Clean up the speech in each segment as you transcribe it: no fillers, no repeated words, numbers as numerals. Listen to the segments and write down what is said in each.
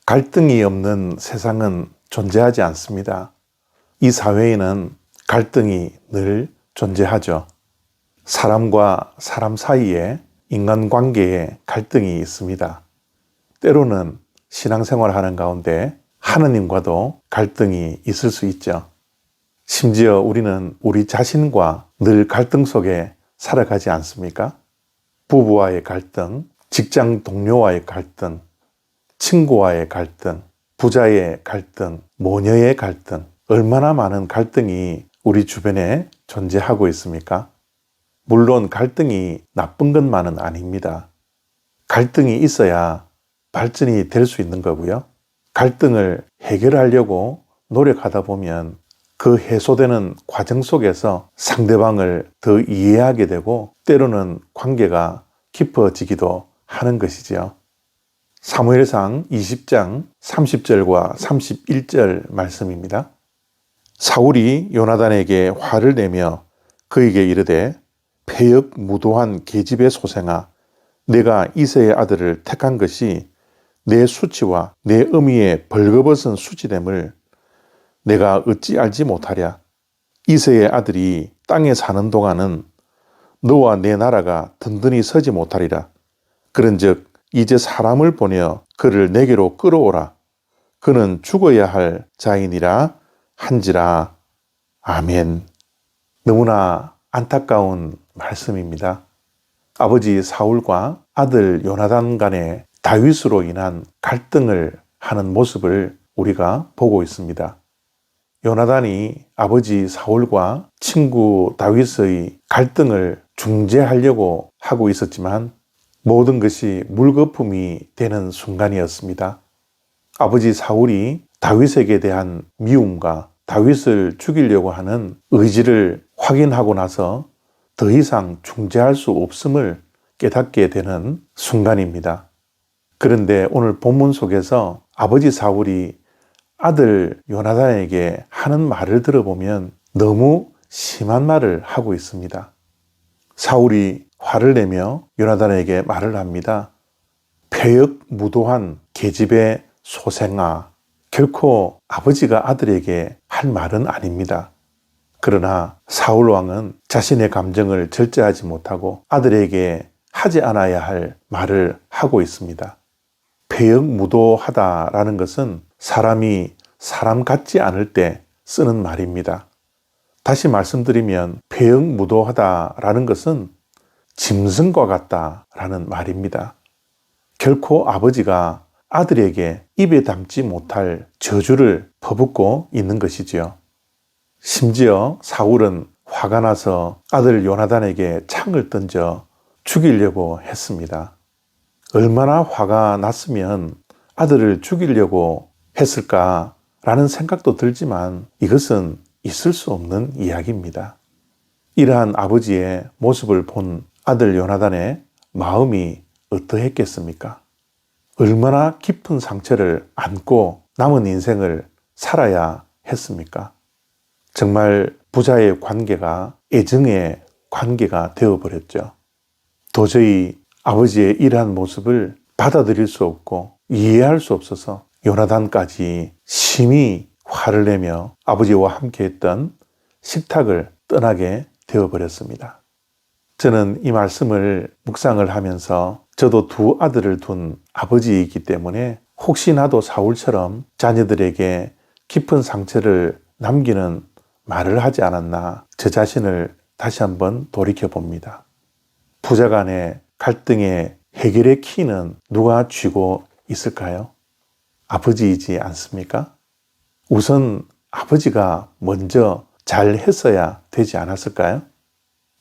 갈등이 없는 세상은 존재하지 않습니다. 이 사회에는 갈등이 늘 존재하죠. 사람과 사람 사이에 인간관계에 갈등이 있습니다. 때로는 신앙생활 하는 가운데 하느님과도 갈등이 있을 수 있죠. 심지어 우리는 우리 자신과 늘 갈등 속에 살아가지 않습니까? 부부와의 갈등, 직장 동료와의 갈등, 친구와의 갈등, 부자의 갈등, 모녀의 갈등, 얼마나 많은 갈등이 우리 주변에 존재하고 있습니까? 물론 갈등이 나쁜 것만은 아닙니다. 갈등이 있어야 발전이 될 수 있는 거고요. 갈등을 해결하려고 노력하다 보면 그 해소되는 과정 속에서 상대방을 더 이해하게 되고 때로는 관계가 깊어지기도 하는 것이지요. 사무엘상 20장 30절과 31절 말씀입니다. 사울이 요나단에게 화를 내며 그에게 이르되 패역무도한 계집의 소생아, 내가 이새의 아들을 택한 것이 내 수치와 내 어미의 벌거벗은 수치됨을 내가 어찌 알지 못하랴. 이새의 아들이 땅에 사는 동안은 너와 내 나라가 든든히 서지 못하리라. 그런즉 이제 사람을 보내어 그를 내게로 끌어오라. 그는 죽어야 할 자이니라 한지라. 아멘. 너무나 안타까운 말씀입니다. 아버지 사울과 아들 요나단 간의 다윗으로 인한 갈등을 하는 모습을 우리가 보고 있습니다. 요나단이 아버지 사울과 친구 다윗의 갈등을 중재하려고 하고 있었지만 모든 것이 물거품이 되는 순간이었습니다. 아버지 사울이 다윗에게 대한 미움과 다윗을 죽이려고 하는 의지를 확인하고 나서 더 이상 중재할 수 없음을 깨닫게 되는 순간입니다. 그런데 오늘 본문 속에서 아버지 사울이 아들 요나단에게 하는 말을 들어보면 너무 심한 말을 하고 있습니다. 사울이 화를 내며 요나단에게 말을 합니다. 패역무도한 계집의 소생아. 결코 아버지가 아들에게 할 말은 아닙니다. 그러나 사울 왕은 자신의 감정을 절제하지 못하고 아들에게 하지 않아야 할 말을 하고 있습니다. 패역무도하다라는 것은 사람이 사람 같지 않을 때 쓰는 말입니다. 다시 말씀드리면 패역무도하다라는 것은 짐승과 같다라는 말입니다. 결코 아버지가 아들에게 입에 담지 못할 저주를 퍼붓고 있는 것이지요. 심지어 사울은 화가 나서 아들 요나단에게 창을 던져 죽이려고 했습니다. 얼마나 화가 났으면 아들을 죽이려고 했을까라는 생각도 들지만 이것은 있을 수 없는 이야기입니다. 이러한 아버지의 모습을 본 아들 요나단의 마음이 어떠했겠습니까? 얼마나 깊은 상처를 안고 남은 인생을 살아야 했습니까? 정말 부자의 관계가 애증의 관계가 되어버렸죠. 도저히 아버지의 이러한 모습을 받아들일 수 없고 이해할 수 없어서 요나단까지 심히 화를 내며 아버지와 함께했던 식탁을 떠나게 되어버렸습니다. 저는 이 말씀을 묵상을 하면서 저도 두 아들을 둔 아버지이기 때문에 혹시나도 사울처럼 자녀들에게 깊은 상처를 남기는 말을 하지 않았나 저 자신을 다시 한번 돌이켜 봅니다. 부자 간의 갈등의 해결의 키는 누가 쥐고 있을까요? 아버지이지 않습니까? 우선 아버지가 먼저 잘 했어야 되지 않았을까요?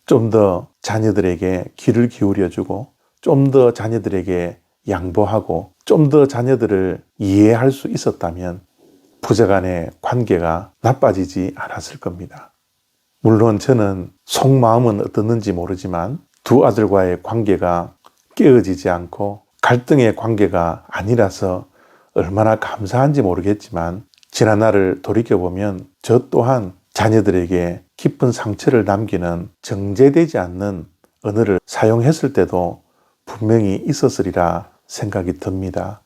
좀 더 자녀들에게 귀를 기울여주고 좀 더 자녀들에게 양보하고 좀 더 자녀들을 이해할 수 있었다면 부자 간의 관계가 나빠지지 않았을 겁니다. 물론 저는 속마음은 어떻는지 모르지만 두 아들과의 관계가 깨어지지 않고 갈등의 관계가 아니라서 얼마나 감사한지 모르겠지만 지난 날을 돌이켜보면 저 또한 자녀들에게 깊은 상처를 남기는 정제되지 않는 언어를 사용했을 때도 분명히 있었으리라 생각이 듭니다.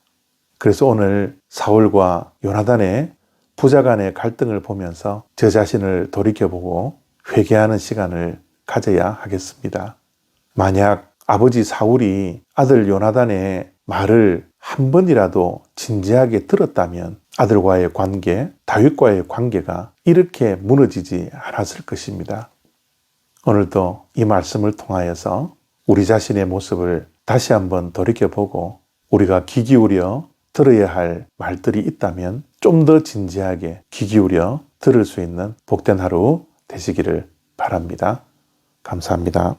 그래서 오늘 사울과 요나단의 부자 간의 갈등을 보면서 저 자신을 돌이켜보고 회개하는 시간을 가져야 하겠습니다. 만약 아버지 사울이 아들 요나단의 말을 한 번이라도 진지하게 들었다면 아들과의 관계, 다윗과의 관계가 이렇게 무너지지 않았을 것입니다. 오늘도 이 말씀을 통하여서 우리 자신의 모습을 다시 한번 돌이켜보고 우리가 귀 기울여 들어야 할 말들이 있다면 좀 더 진지하게 귀 기울여 들을 수 있는 복된 하루 되시기를 바랍니다. 감사합니다.